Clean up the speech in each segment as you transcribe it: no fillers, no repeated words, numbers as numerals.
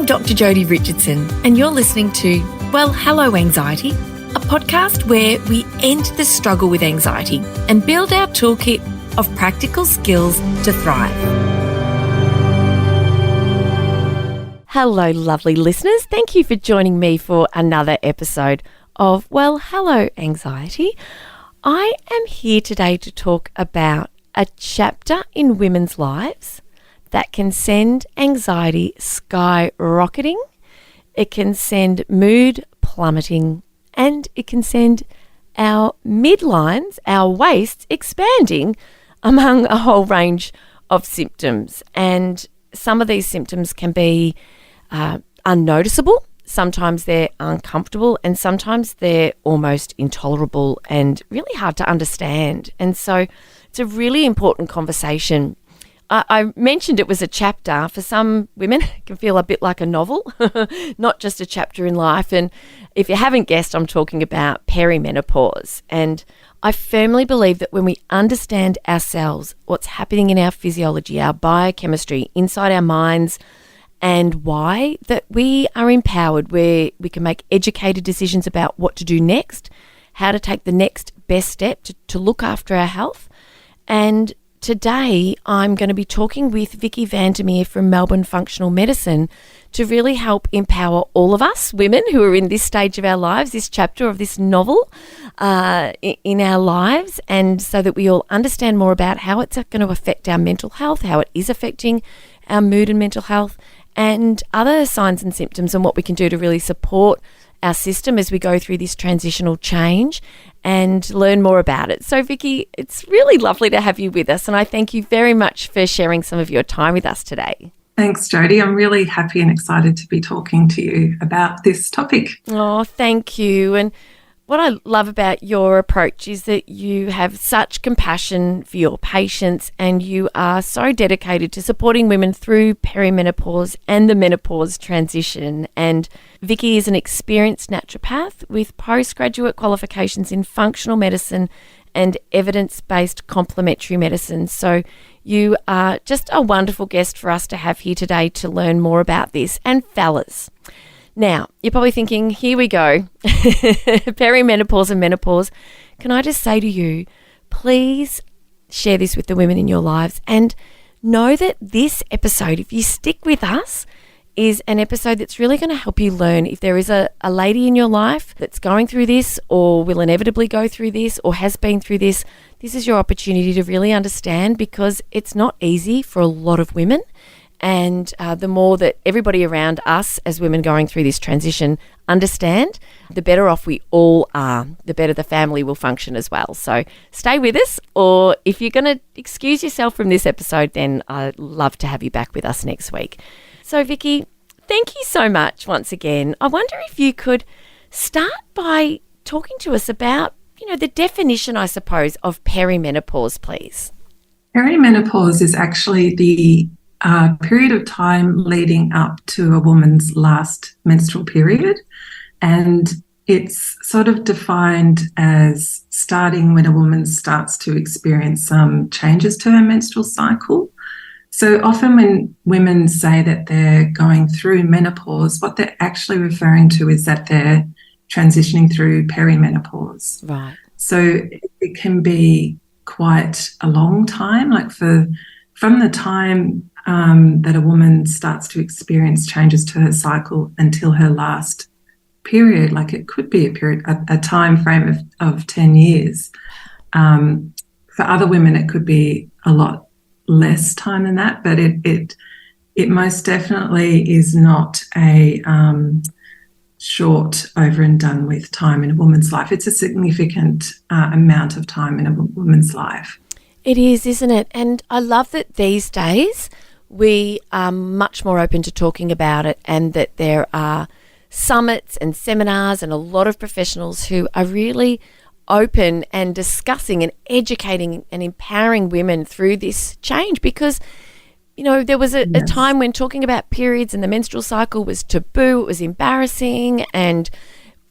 Dr. Jodi Richardson, and you're listening to Well, Hello Anxiety, a podcast where we end the struggle with anxiety and build our toolkit of practical skills to thrive. Hello, lovely listeners. Thank you for joining me for another episode of Well, Hello Anxiety. I am here today to talk about a chapter in women's lives that can send anxiety skyrocketing, it can send mood plummeting, and it can send our midlines, our waists, expanding among a whole range of symptoms. And some of these symptoms can be unnoticeable, sometimes they're uncomfortable, and sometimes they're almost intolerable and really hard to understand. And so it's a really important conversation. I mentioned it was a chapter. For some women, it can feel a bit like a novel, not just a chapter in life. And if you haven't guessed, I'm talking about perimenopause. And I firmly believe that when we understand ourselves, what's happening in our physiology, our biochemistry, inside our minds, and why, that we are empowered, where we can make educated decisions about what to do next, how to take the next best step to look after our health. And today, I'm going to be talking with Vicki Meer from Melbourne Functional Medicine to really help empower all of us women who are in this stage of our lives, this chapter of this novel in our lives, and so that we all understand more about how it's going to affect our mental health, how it is affecting our mood and mental health, and other signs and symptoms, and what we can do to really support our system as we go through this transitional change and learn more about it. So, Vicki, it's really lovely to have you with us, and I thank you very much for sharing some of your time with us today. Thanks, Jodi. I'm really happy and excited to be talking to you about this topic. Oh, thank you. And what I love about your approach is that you have such compassion for your patients, and you are so dedicated to supporting women through perimenopause and the menopause transition. And Vicki is an experienced naturopath with postgraduate qualifications in functional medicine and evidence-based complementary medicine. So you are just a wonderful guest for us to have here today to learn more about this. And fellas, now, you're probably thinking, here we go, perimenopause and menopause. Can I just say to you, please share this with the women in your lives, and know that this episode, if you stick with us, is an episode that's really going to help you learn. If there is a lady in your life that's going through this, or will inevitably go through this, or has been through this, this is your opportunity to really understand, because it's not easy for a lot of women. And the more that everybody around us as women going through this transition understand, the better off we all are, the better the family will function as well. So stay with us, or if you're going to excuse yourself from this episode, then I'd love to have you back with us next week. So, Vicki, thank you so much once again. I wonder if you could start by talking to us about, the definition, I suppose, of perimenopause, please. Perimenopause is actually the period of time leading up to a woman's last menstrual period, and it's sort of defined as starting when a woman starts to experience some changes to her menstrual cycle. So often when women say that they're going through menopause, what they're actually referring to is that they're transitioning through perimenopause. Right. So it can be quite a long time, like from the time that a woman starts to experience changes to her cycle until her last period. Like, it could be a time frame of 10 years. For other women, it could be a lot less time than that, but it most definitely is not a short, over and done with time in a woman's life. It's a significant amount of time in a woman's life. It is, isn't it? And I love that these days we are much more open to talking about it, and that there are summits and seminars and a lot of professionals who are really open and discussing and educating and empowering women through this change, because there was a time when talking about periods and the menstrual cycle was taboo, it was embarrassing, and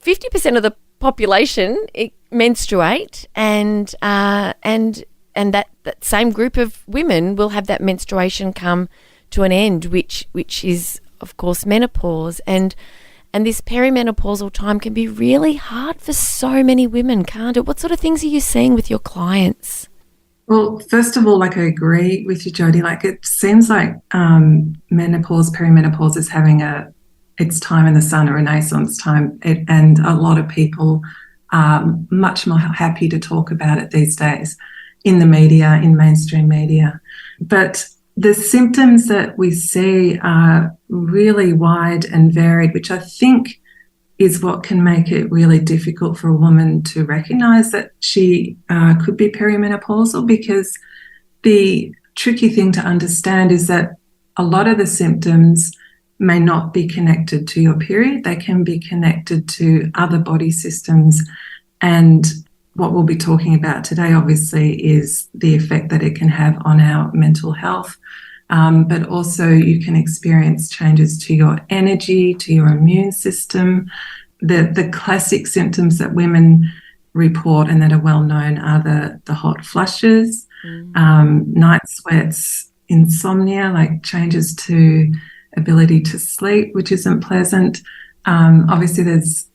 50% of the population menstruate, and that same group of women will have that menstruation come to an end, which is of course, menopause, and this perimenopausal time can be really hard for so many women, can't it? What sort of things are you seeing with your clients? Well, first of all, like I agree with you, Jodi. Like it seems like menopause, perimenopause is having its time in the sun, a renaissance time, and a lot of people are much more happy to talk about it these days in the media, in mainstream media. But the symptoms that we see are really wide and varied, which I think is what can make it really difficult for a woman to recognise that she could be perimenopausal, because the tricky thing to understand is that a lot of the symptoms may not be connected to your period. They can be connected to other body systems. And what we'll be talking about today, obviously, is the effect that it can have on our mental health. But also you can experience changes to your energy, to your immune system. The classic symptoms that women report and that are well known are the hot flushes, night sweats, insomnia, like changes to ability to sleep, which isn't pleasant. Obviously,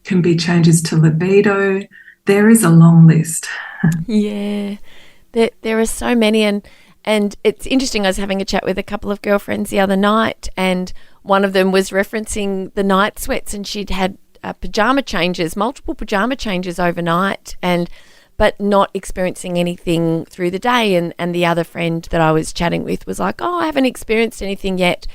can be changes to libido. There is a long list. Yeah, there are so many, and it's interesting. I was having a chat with a couple of girlfriends the other night, and one of them was referencing the night sweats, and she'd had multiple pajama changes overnight, but not experiencing anything through the day. And the other friend that I was chatting with was like, "Oh, I haven't experienced anything yet."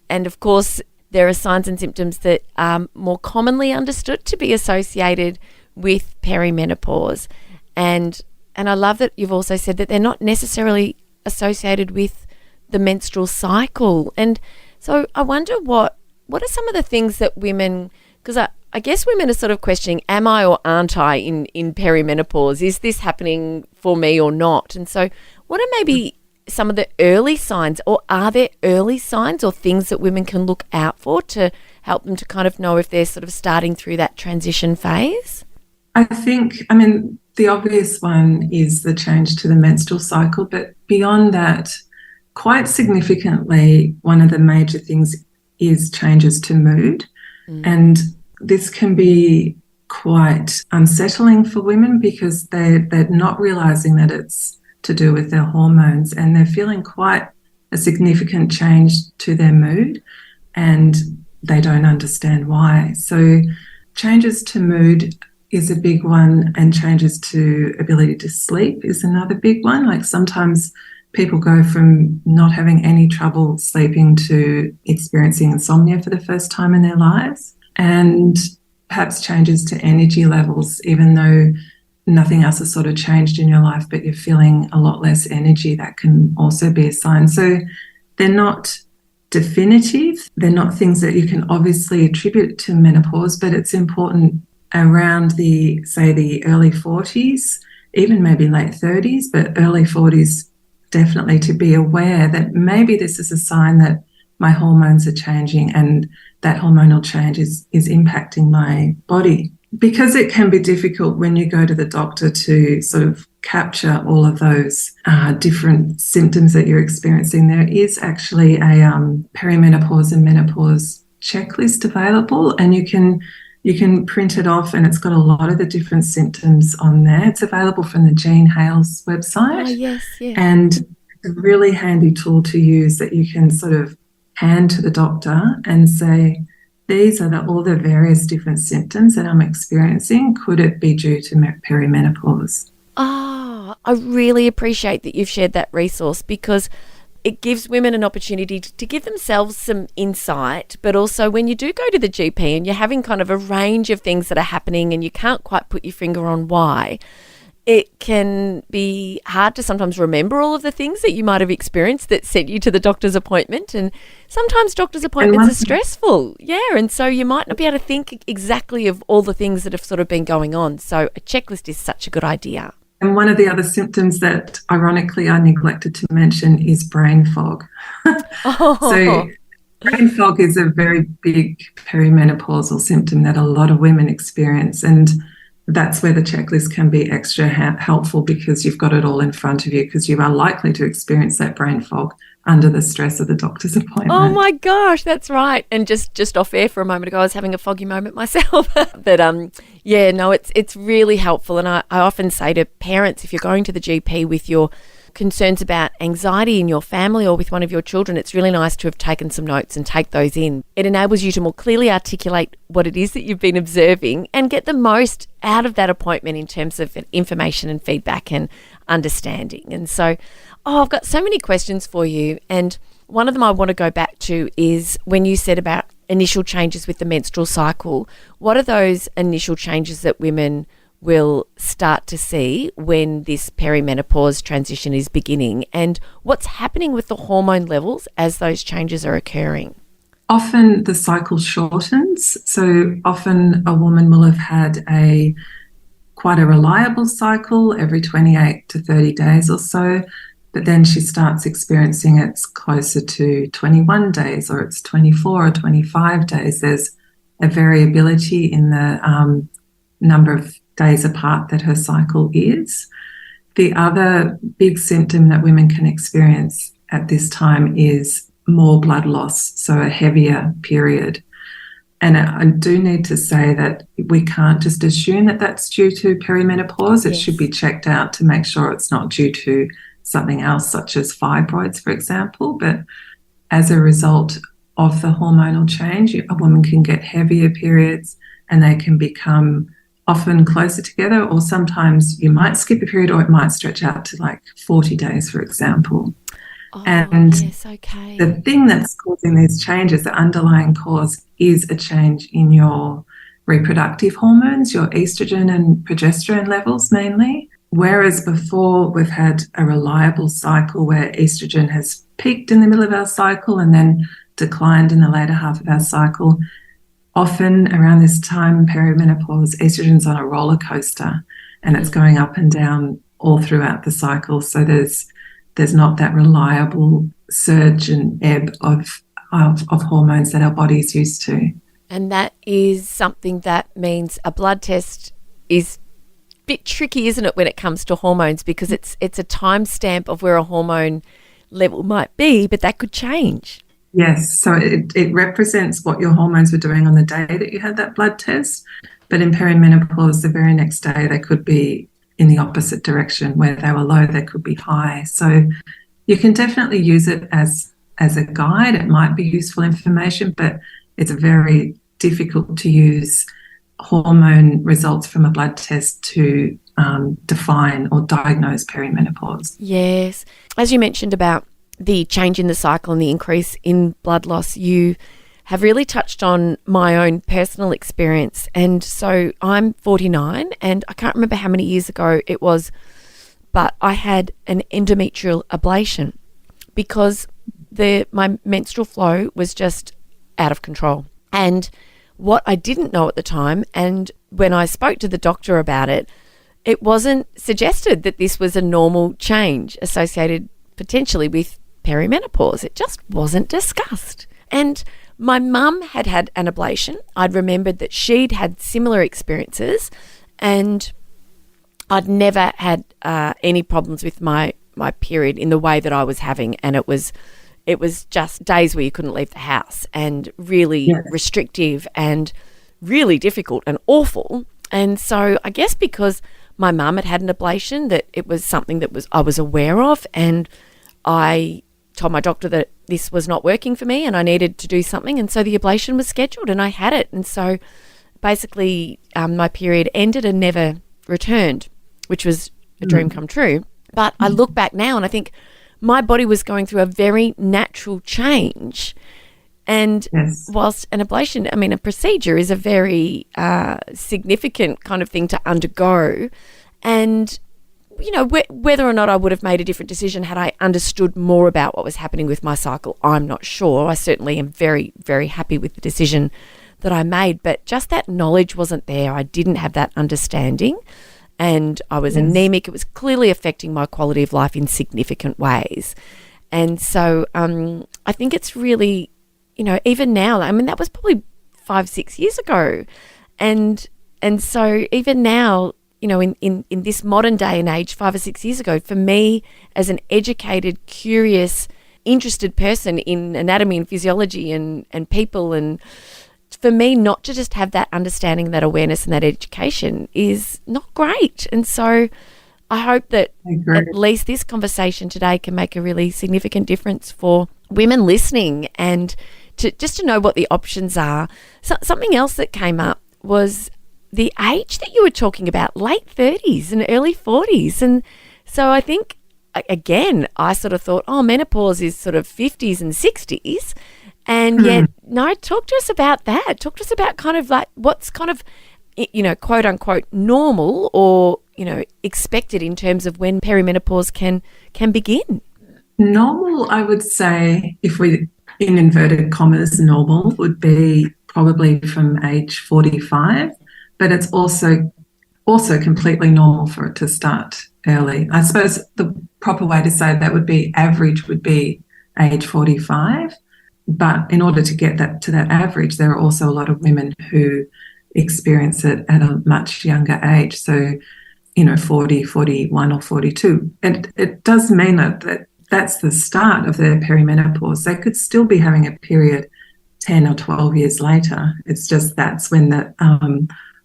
And of course, there are signs and symptoms that are more commonly understood to be associated with perimenopause. And I love that you've also said that they're not necessarily associated with the menstrual cycle. And so I wonder what are some of the things that women, because I guess women are sort of questioning, am I or aren't I in perimenopause? Is this happening for me or not? And so what are maybe some of the early signs, or are there early signs or things that women can look out for to help them to kind of know if they're sort of starting through that transition phase? I mean, the obvious one is the change to the menstrual cycle, but beyond that, quite significantly, one of the major things is changes to mood. And this can be quite unsettling for women because they're not realising that it's to do with their hormones, and they're feeling quite a significant change to their mood, and they don't understand why. So changes to mood is a big one, and changes to ability to sleep is another big one. Like sometimes people go from not having any trouble sleeping to experiencing insomnia for the first time in their lives, and perhaps changes to energy levels, even though nothing else has sort of changed in your life, but you're feeling a lot less energy. That can also be a sign. So they're not definitive. They're not things that you can obviously attribute to menopause, but it's important around the early 40s, even maybe late 30s, but early 40s, definitely to be aware that maybe this is a sign that my hormones are changing and that hormonal change is impacting my body. Because it can be difficult when you go to the doctor to sort of capture all of those different symptoms that you're experiencing, there is actually a perimenopause and menopause checklist available, and you can print it off, and it's got a lot of the different symptoms on there. It's available from the Jean Hales website. Oh, yes, yeah. And it's a really handy tool to use that you can sort of hand to the doctor and say, these are all the various different symptoms that I'm experiencing. Could it be due to perimenopause? Oh, I really appreciate that you've shared that resource, because it gives women an opportunity to give themselves some insight, but also when you do go to the GP and you're having kind of a range of things that are happening and you can't quite put your finger on why, it can be hard to sometimes remember all of the things that you might have experienced that sent you to the doctor's appointment. And sometimes doctor's appointments are stressful. Yeah. And so you might not be able to think exactly of all the things that have sort of been going on. So a checklist is such a good idea. And one of the other symptoms that, ironically, I neglected to mention is brain fog. So brain fog is a very big perimenopausal symptom that a lot of women experience. And that's where the checklist can be extra helpful, because you've got it all in front of you, because you are likely to experience that brain fog under the stress of the doctor's appointment. Oh my gosh, that's right. And just off air for a moment ago, I was having a foggy moment myself. But yeah, no, it's really helpful. And I often say to parents, if you're going to the GP with your concerns about anxiety in your family or with one of your children, it's really nice to have taken some notes and take those in. It enables you to more clearly articulate what it is that you've been observing and get the most out of that appointment in terms of information and feedback and understanding. And so, I've got so many questions for you. And one of them I want to go back to is when you said about initial changes with the menstrual cycle. What are those initial changes that women will start to see when this perimenopause transition is beginning, and what's happening with the hormone levels as those changes are occurring? Often the cycle shortens. So often a woman will have had quite a reliable cycle every 28 to 30 days or so, but then she starts experiencing it's closer to 21 days or it's 24 or 25 days. There's a variability in the number of days apart that her cycle is. The other big symptom that women can experience at this time is more blood loss, so a heavier period. And I do need to say that we can't just assume that that's due to perimenopause. It should be checked out to make sure it's not due to something else, such as fibroids, for example. But as a result of the hormonal change, a woman can get heavier periods and they can become often closer together, or sometimes you might skip a period or it might stretch out to like 40 days, for example. Yes, okay. The thing that's causing these changes, the underlying cause, is a change in your reproductive hormones, your estrogen and progesterone levels mainly. Whereas before we've had a reliable cycle where estrogen has peaked in the middle of our cycle and then declined in the later half of our cycle, often around this time, perimenopause, estrogen's on a roller coaster and it's going up and down all throughout the cycle. So there's not that reliable surge and ebb of hormones that our body's used to. And that is something that means a blood test is a bit tricky, isn't it, when it comes to hormones, because it's a timestamp of where a hormone level might be, but that could change. Yes, so it represents what your hormones were doing on the day that you had that blood test. But in perimenopause, the very next day, they could be in the opposite direction. Where they were low, they could be high. So you can definitely use it as a guide. It might be useful information, but it's very difficult to use hormone results from a blood test to define or diagnose perimenopause. Yes. As you mentioned about the change in the cycle and the increase in blood loss, you have really touched on my own personal experience. And so I'm 49 and I can't remember how many years ago it was, but I had an endometrial ablation because my menstrual flow was just out of control. And what I didn't know at the time, and when I spoke to the doctor about it, it wasn't suggested that this was a normal change associated potentially with perimenopause. It just wasn't discussed. And my mum had had an ablation. I'd remembered that she'd had similar experiences and I'd never had any problems with my period in the way that I was having. And it was just days where you couldn't leave the house and really restrictive and really difficult and awful. And so I guess because my mum had had an ablation, that it was something that I was aware of, and I told my doctor that this was not working for me and I needed to do something, and so the ablation was scheduled and I had it. And so basically my period ended and never returned, which was a dream come true. But I look back now and I think my body was going through a very natural change. And whilst an ablation, a procedure is a very significant kind of thing to undergo, and whether or not I would have made a different decision had I understood more about what was happening with my cycle, I'm not sure. I certainly am very, very happy with the decision that I made, but just that knowledge wasn't there. I didn't have that understanding, and I was anemic. It was clearly affecting my quality of life in significant ways. And so I think it's really, even now, that was probably 5-6 years ago. And so even now, in this modern day and age, 5 or 6 years ago, for me as an educated, curious, interested person in anatomy and physiology and people, and for me not to just have that understanding, that awareness and that education is not great. And so I hope that at least this conversation today can make a really significant difference for women listening, and to know what the options are. Something else that came up was the age that you were talking about, late 30s and early 40s. And so I think, again, I sort of thought, menopause is sort of 50s and 60s. And yet, no, talk to us about that. Talk to us about kind of like what's kind of, quote unquote, normal or, expected in terms of when perimenopause can begin. Normal, I would say, if we, in inverted commas, normal would be probably from age 45. But it's also completely normal for it to start early. I suppose the proper way to say that would be average would be age 45. But in order to get that to that average, there are also a lot of women who experience it at a much younger age. So, 40, 41 or 42. And it does mean that that's the start of their perimenopause. They could still be having a period 10 or 12 years later. It's just that's when the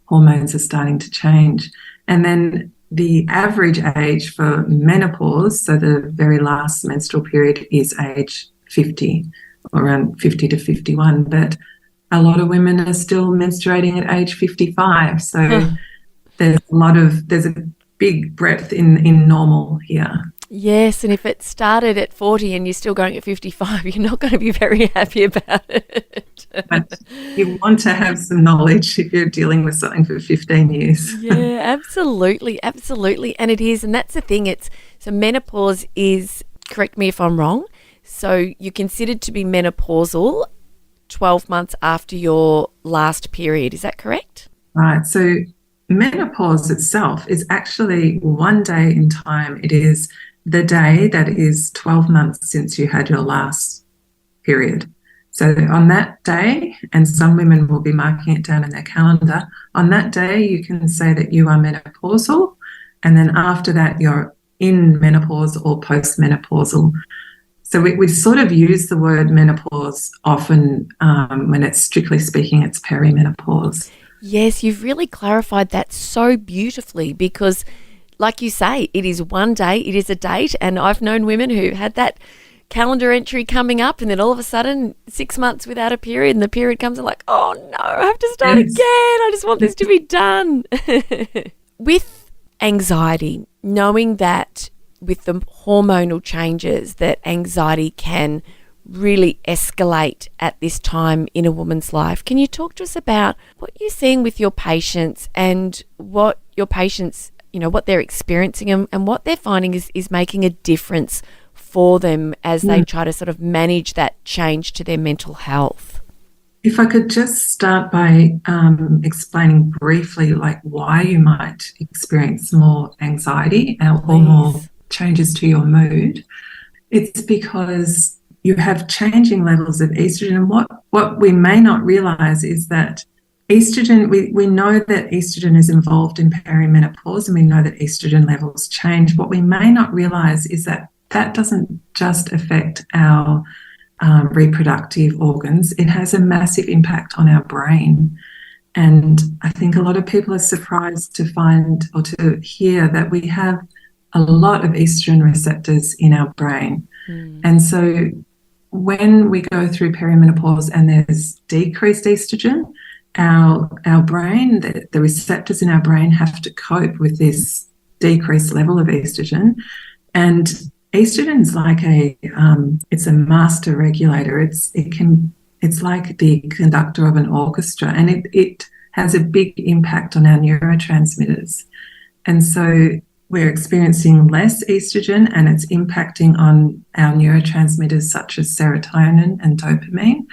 hormones are starting to change. And then the average age for menopause, so the very last menstrual period, is age 50, around 50 to 51. But a lot of women are still menstruating at age 55. So there's a big breadth in normal here. Yes, and if it started at 40 and you're still going at 55, you're not going to be very happy about it. But you want to have some knowledge if you're dealing with something for 15 years. Yeah, absolutely. And it is, and that's the thing. So menopause is, correct me if I'm wrong, so you're considered to be menopausal 12 months after your last period. Is that correct? Right. So menopause itself is actually one day in time. It is the day that is 12 months since you had your last period. So on that day, and some women will be marking it down in their calendar, on that day you can say that you are menopausal, and then after that you're in menopause or postmenopausal. So we sort of use the word menopause often when it's strictly speaking, it's perimenopause. Yes, you've really clarified that so beautifully, because like you say, it is one day, it is a date, and I've known women who had that calendar entry coming up and then all of a sudden 6 months without a period, and the period comes and like, oh no, I have to start again. I just want this to be done. With anxiety, knowing that with the hormonal changes that anxiety can really escalate at this time in a woman's life, can you talk to us about what you're seeing with your patients and what your patients, what they're experiencing and what they're finding is making a difference for them as they try to sort of manage that change to their mental health? If I could just start by explaining briefly like why you might experience more anxiety or more changes to your mood. It's because you have changing levels of estrogen. And what we may not realize is that estrogen, we know that estrogen is involved in perimenopause, and we know that estrogen levels change. What we may not realize is that doesn't just affect our reproductive organs. It has a massive impact on our brain. And I think a lot of people are surprised to find or to hear that we have a lot of estrogen receptors in our brain. And so when we go through perimenopause and there's decreased estrogen, our brain, the receptors in our brain have to cope with this decreased level of estrogen. And estrogen's like it's a master regulator. It's like the conductor of an orchestra, and it has a big impact on our neurotransmitters. And so we're experiencing less estrogen, and it's impacting on our neurotransmitters such as serotonin and dopamine,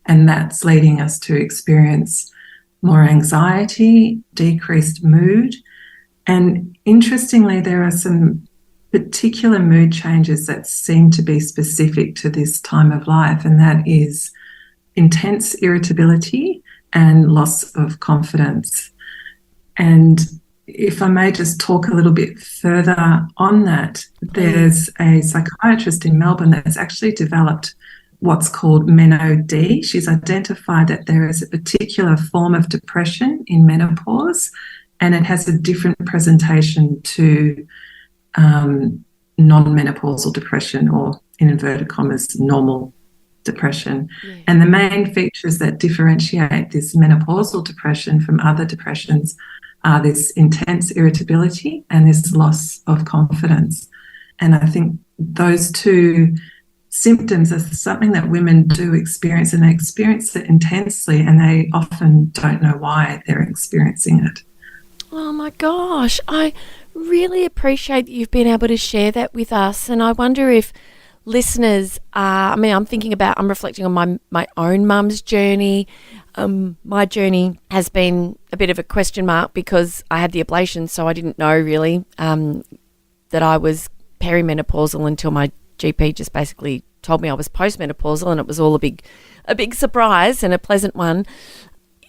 and that's leading us to experience more anxiety, decreased mood. And interestingly, there are some particular mood changes that seem to be specific to this time of life, and that is intense irritability and loss of confidence. And if I may just talk a little bit further on that, Please. there's a psychiatrist in Melbourne that's actually developed what's called MenoD. She's identified that there is a particular form of depression in menopause, and it has a different presentation to non-menopausal depression, or in inverted commas, normal depression. Yeah. And the main features that differentiate this menopausal depression from other depressions are this intense irritability and this loss of confidence. And I think those two symptoms are something that women do experience, and they experience it intensely, and they often don't know why they're experiencing it. Oh my gosh, I really appreciate that you've been able to share that with us. And I wonder if listeners are, I'm reflecting on my own mum's journey. My journey has been a bit of a question mark because I had the ablation, so I didn't know really that I was perimenopausal until my GP just basically told me I was postmenopausal, and it was all a big surprise and a pleasant one.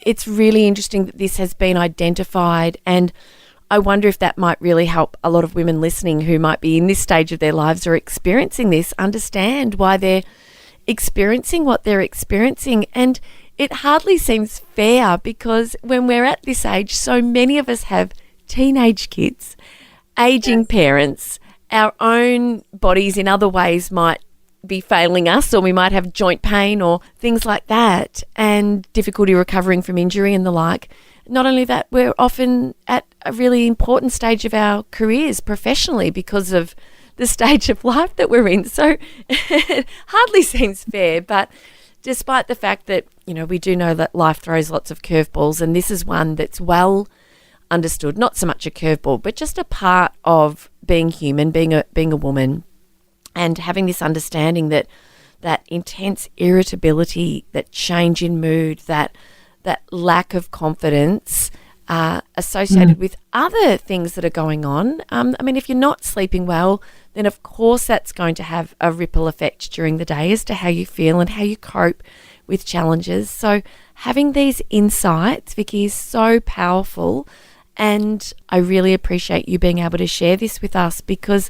It's really interesting that this has been identified, and I wonder if that might really help a lot of women listening who might be in this stage of their lives or experiencing this understand why they're experiencing what they're experiencing. And it hardly seems fair because when we're at this age, so many of us have teenage kids, aging parents, our own bodies in other ways might be failing us, or we might have joint pain or things like that, and difficulty recovering from injury and the like. Not only that, we're often at a really important stage of our careers professionally because of the stage of life that we're in. So it hardly seems fair, but despite the fact that, we do know that life throws lots of curveballs, and this is one that's well understood, not so much a curveball, but just a part of being human, being a woman, and having this understanding that intense irritability, that change in mood, that lack of confidence associated with other things that are going on. If you're not sleeping well, then of course that's going to have a ripple effect during the day as to how you feel and how you cope with challenges. So having these insights, Vicki, is so powerful, and I really appreciate you being able to share this with us, because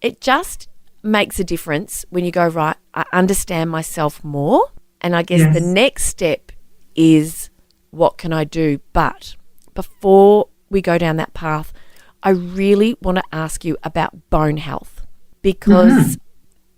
it just makes a difference when you go, right, I understand myself more, and I guess the next step is, what can I do? But before we go down that path, I really want to ask you about bone health, because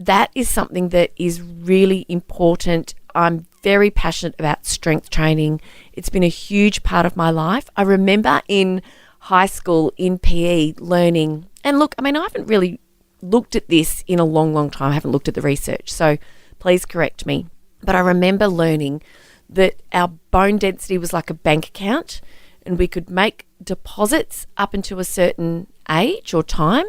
that is something that is really important. I'm very passionate about strength training. It's been a huge part of my life. I remember in high school in PE learning, and look, I haven't really looked at this in a long, long time. I haven't looked at the research, so please correct me. But I remember learning that our bone density was like a bank account, and we could make deposits up until a certain age or time,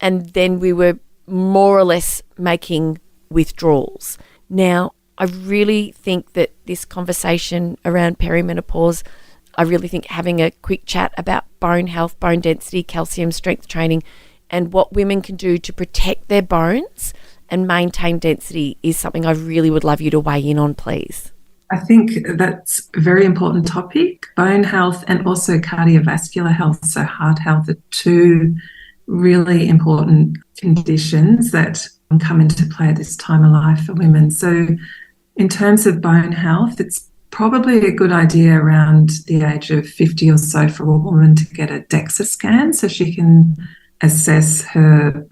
and then we were more or less making withdrawals. Now, I really think that this conversation around perimenopause, I really think having a quick chat about bone health, bone density, calcium, strength training, and what women can do to protect their bones and maintain density is something I really would love you to weigh in on, please. I think that's a very important topic. Bone health and also cardiovascular health, so heart health, are two really important conditions that come into play at this time of life for women. So in terms of bone health, it's probably a good idea around the age of 50 or so for a woman to get a DEXA scan so she can assess her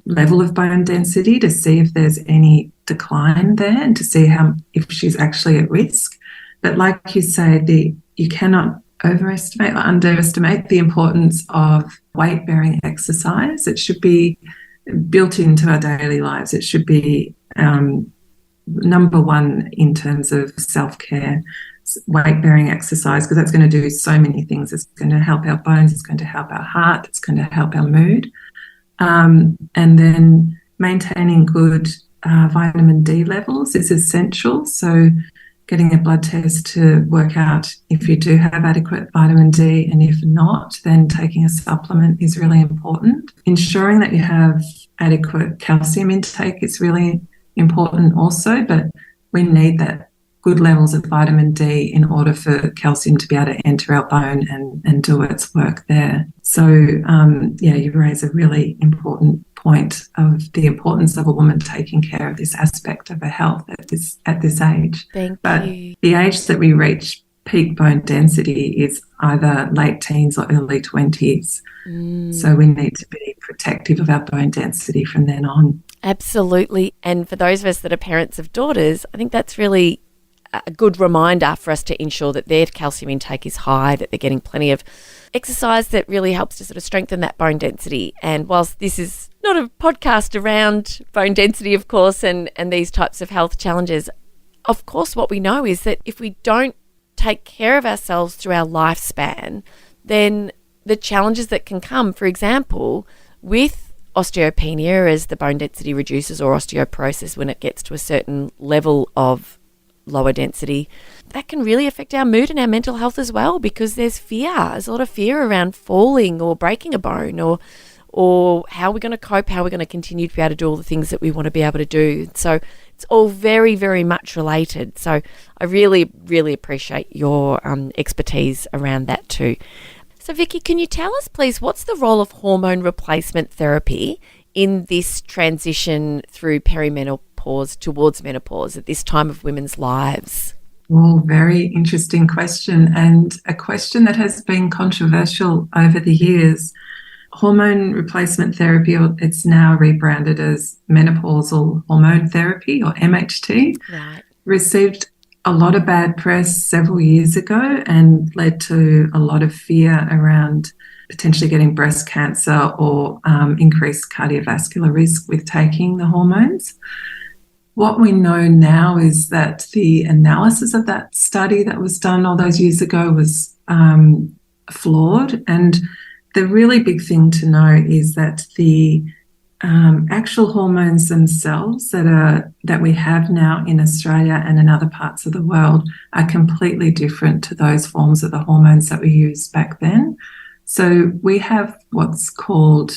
level of bone density to see if there's any decline there and to see if she's actually at risk. But like you say, you cannot overestimate or underestimate the importance of weight-bearing exercise. It should be built into our daily lives. It should be number one in terms of self-care, weight-bearing exercise, because that's going to do so many things. It's going to help our bones, it's going to help our heart, it's going to help our mood. And then maintaining good vitamin D levels is essential. So getting a blood test to work out if you do have adequate vitamin D, and if not, then taking a supplement is really important. Ensuring that you have adequate calcium intake is really important also, but we need that good levels of vitamin D in order for calcium to be able to enter our bone and do its work there. So, you raise a really important point of the importance of a woman taking care of this aspect of her health at this age. Thank you. The age that we reach peak bone density is either late teens or early 20s. So we need to be protective of our bone density from then on. Absolutely. And for those of us that are parents of daughters, I think that's really a good reminder for us to ensure that their calcium intake is high, that they're getting plenty of exercise that really helps to sort of strengthen that bone density. And whilst this is not a podcast around bone density, of course, and these types of health challenges, of course, what we know is that if we don't take care of ourselves through our lifespan, then the challenges that can come, for example, with osteopenia as the bone density reduces, or osteoporosis when it gets to a certain level of lower density, that can really affect our mood and our mental health as well, because there's fear. There's a lot of fear around falling or breaking a bone, or how we're going to cope, how we're going to continue to be able to do all the things that we want to be able to do. So it's all very, very much related. So I really, really appreciate your expertise around that too. So Vicki, can you tell us, please, what's the role of hormone replacement therapy in this transition through perimenopause towards menopause at this time of women's lives? Well, very interesting question, and a question that has been controversial over the years. Hormone replacement therapy, or it's now rebranded as menopausal hormone therapy, or MHT, Right. received a lot of bad press several years ago and led to a lot of fear around potentially getting breast cancer or increased cardiovascular risk with taking the hormones. What we know now is that the analysis of that study that was done all those years ago was flawed. And the really big thing to know is that the actual hormones themselves that we have now in Australia and in other parts of the world are completely different to those forms of the hormones that we used back then. So we have what's called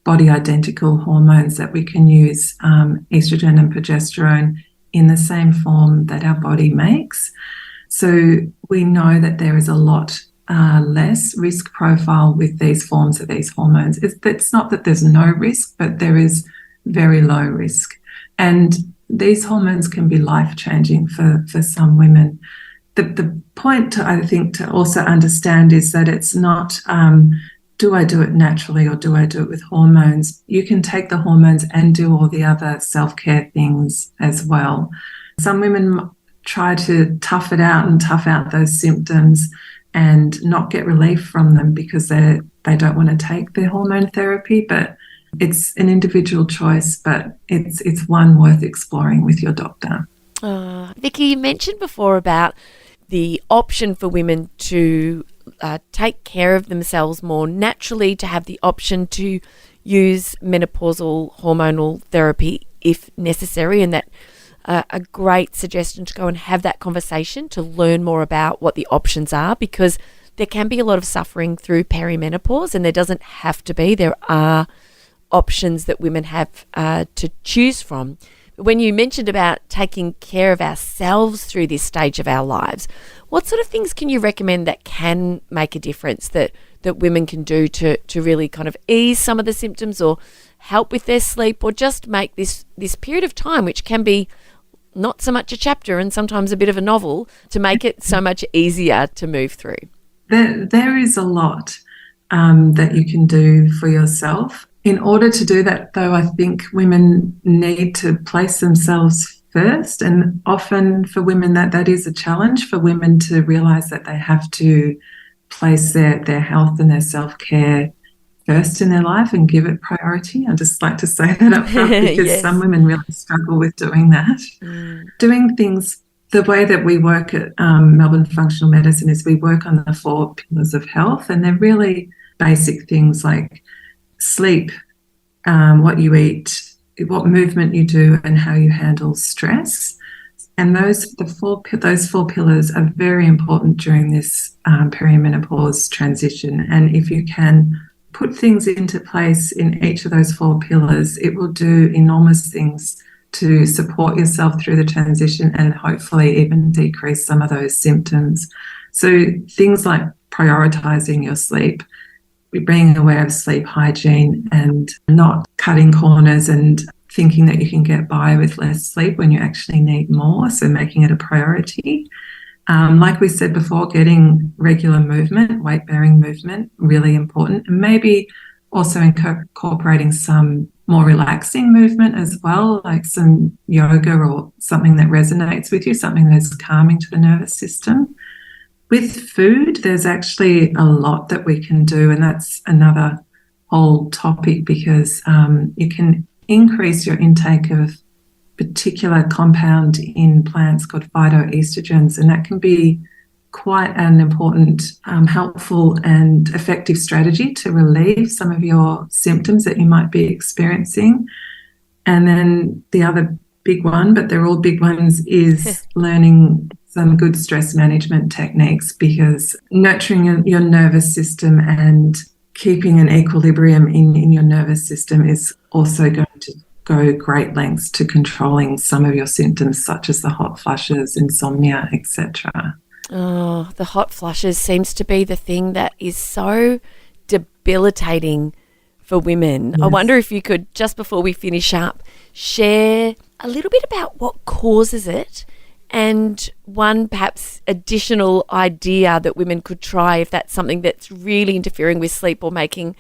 body identical hormones that we can use, estrogen and progesterone, in the same form that our body makes. So we know that there is a lot less risk profile with these forms of these hormones. It's not that there's no risk, but there is very low risk. And these hormones can be life-changing for some women. The point, I think, to also understand is that it's not, do I do it naturally or do I do it with hormones? You can take the hormones and do all the other self-care things as well. Some women try to tough it out and tough out those symptoms and not get relief from them because they don't want to take their hormone therapy. But it's an individual choice, but it's one worth exploring with your doctor. Vicki, you mentioned before about the option for women to take care of themselves more naturally, to have the option to use menopausal hormonal therapy if necessary, and that a great suggestion to go and have that conversation to learn more about what the options are, because there can be a lot of suffering through perimenopause, and there doesn't have to be. There are options that women have to choose from. When you mentioned about taking care of ourselves through this stage of our lives, what sort of things can you recommend that can make a difference that women can do to really kind of ease some of the symptoms or help with their sleep, or just make this period of time, which can be not so much a chapter and sometimes a bit of a novel, to make it so much easier to move through? There is a lot that you can do for yourself. In order to do that, though, I think women need to place themselves first. And often for women, that is a challenge for women to realise that they have to place their health and their self-care first in their life and give it priority. I just like to say that up front because Yes. some women really struggle with doing that. Doing things the way that we work at Melbourne Functional Medicine is we work on the 4 pillars of health, and they're really basic things like sleep, what you eat, what movement you do, and how you handle stress. And those 4 pillars are very important during this perimenopause transition. And if you can put things into place in each of those 4 pillars, it will do enormous things to support yourself through the transition and hopefully even decrease some of those symptoms. So things like prioritizing your sleep, being aware of sleep hygiene and not cutting corners and thinking that you can get by with less sleep when you actually need more, so making it a priority. Like we said before, getting regular movement, weight-bearing movement, really important, and maybe also incorporating some more relaxing movement as well, like some yoga or something that resonates with you, something that's calming to the nervous system. With food, there's actually a lot that we can do, and that's another whole topic because you can increase your intake of particular compound in plants called phytoestrogens, and that can be quite an important, helpful and effective strategy to relieve some of your symptoms that you might be experiencing. And then the other big one, but they're all big ones, is learning some good stress management techniques, because nurturing your nervous system and keeping an equilibrium in your nervous system is also going to go great lengths to controlling some of your symptoms, such as the hot flushes, insomnia, etc. Oh, the hot flushes seems to be the thing that is so debilitating for women. Yes. I wonder if you could, just before we finish up, share a little bit about what causes it and one perhaps additional idea that women could try if that's something that's really interfering with sleep or making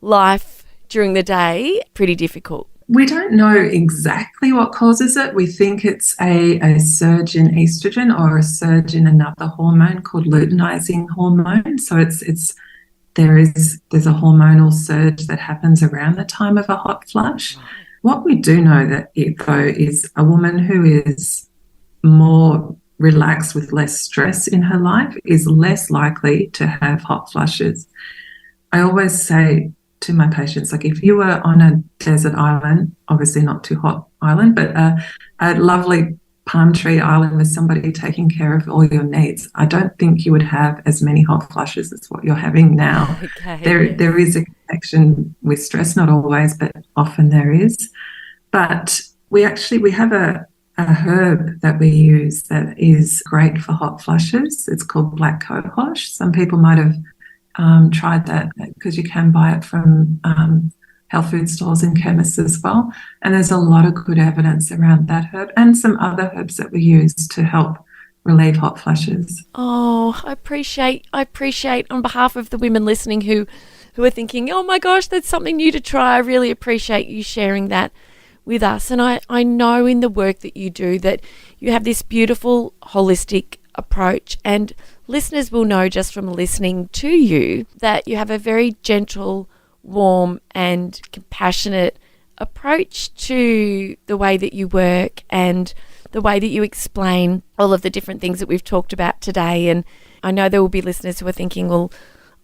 life during the day pretty difficult. We don't know exactly what causes it. We think it's a surge in estrogen or a surge in another hormone called luteinizing hormone. So there's a hormonal surge that happens around the time of a hot flush. Right. What we do know is a woman who is more relaxed with less stress in her life is less likely to have hot flushes. I always say to my patients, like, if you were on a desert island, obviously not too hot island, but a lovely palm tree island with somebody taking care of all your needs, I don't think you would have as many hot flushes as what you're having now. Okay. There is a connection with stress, not always, but often there is. But we have a herb that we use that is great for hot flushes. It's called black cohosh. Some people might have tried that because you can buy it from health food stores and chemists as well. And there's a lot of good evidence around that herb and some other herbs that we use to help relieve hot flushes. Oh, I appreciate on behalf of the women listening who are thinking, oh my gosh, that's something new to try. I really appreciate you sharing that with us. And I know in the work that you do that you have this beautiful holistic approach, and listeners will know just from listening to you that you have a very gentle, warm and compassionate approach to the way that you work and the way that you explain all of the different things that we've talked about today. And I know there will be listeners who are thinking, well,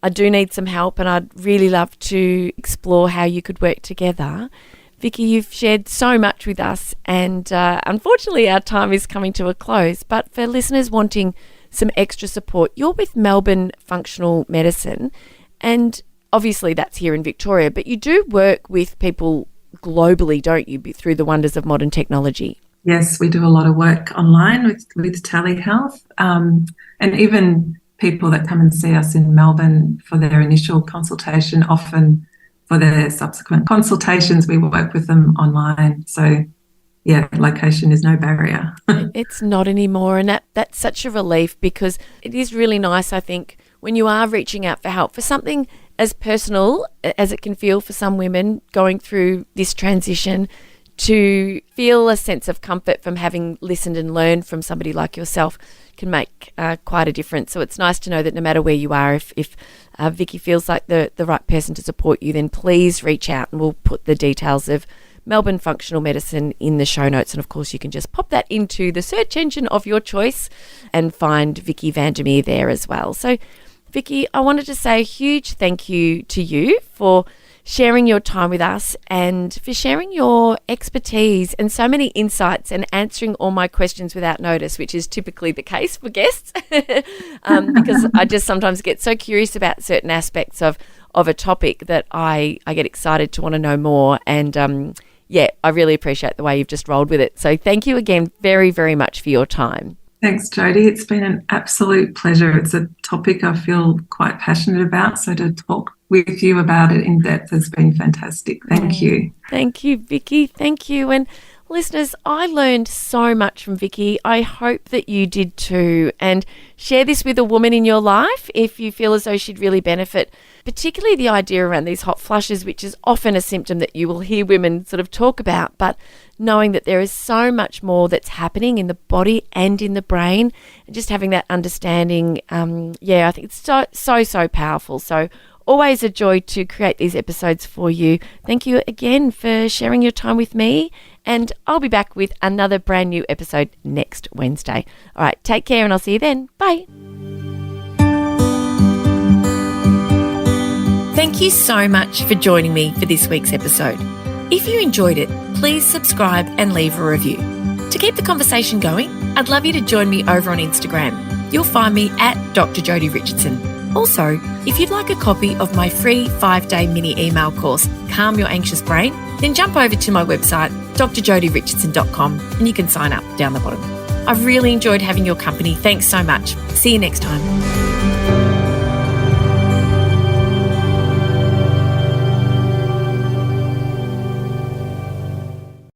I do need some help and I'd really love to explore how you could work together. Vicki, you've shared so much with us, and unfortunately our time is coming to a close. But for listeners wanting some extra support, you're with Melbourne Functional Medicine, and obviously that's here in Victoria, but you do work with people globally, don't you, through the wonders of modern technology? Yes, we do a lot of work online with telehealth, and even people that come and see us in Melbourne for their initial consultation, often for their subsequent consultations, we work with them online. So, yeah, location is no barrier. It's not anymore, and that's such a relief, because it is really nice, I think, when you are reaching out for help for something as personal as it can feel for some women going through this transition, to feel a sense of comfort from having listened and learned from somebody like yourself can make quite a difference. So it's nice to know that no matter where you are, if Vicki feels like the right person to support you, then please reach out, and we'll put the details of Melbourne Functional Medicine in the show notes. And of course, you can just pop that into the search engine of your choice and find Vicki Vandermeer there as well. So Vicki, I wanted to say a huge thank you to you for sharing your time with us and for sharing your expertise and so many insights and answering all my questions without notice, which is typically the case for guests, because I just sometimes get so curious about certain aspects of a topic that I get excited to want to know more. And I really appreciate the way you've just rolled with it. So thank you again very, very much for your time. Thanks, Jodi. It's been an absolute pleasure. It's a topic I feel quite passionate about. So to talk with you about it in depth has been fantastic. Thank you. Thank you, Vicki. Thank you. And listeners, I learned so much from Vicki. I hope that you did too. And share this with a woman in your life if you feel as though she'd really benefit, particularly the idea around these hot flushes, which is often a symptom that you will hear women sort of talk about. But knowing that there is so much more that's happening in the body and in the brain, and just having that understanding, I think it's so powerful. So always a joy to create these episodes for you. Thank you again for sharing your time with me, and I'll be back with another brand new episode next Wednesday. All right, take care and I'll see you then. Bye. Thank you so much for joining me for this week's episode. If you enjoyed it, please subscribe and leave a review. To keep the conversation going, I'd love you to join me over on Instagram. You'll find me at Dr. Jodi Richardson. Also, if you'd like a copy of my free 5-day mini email course, Calm Your Anxious Brain, then jump over to my website, drjodirichardson.com, and you can sign up down the bottom. I've really enjoyed having your company. Thanks so much. See you next time.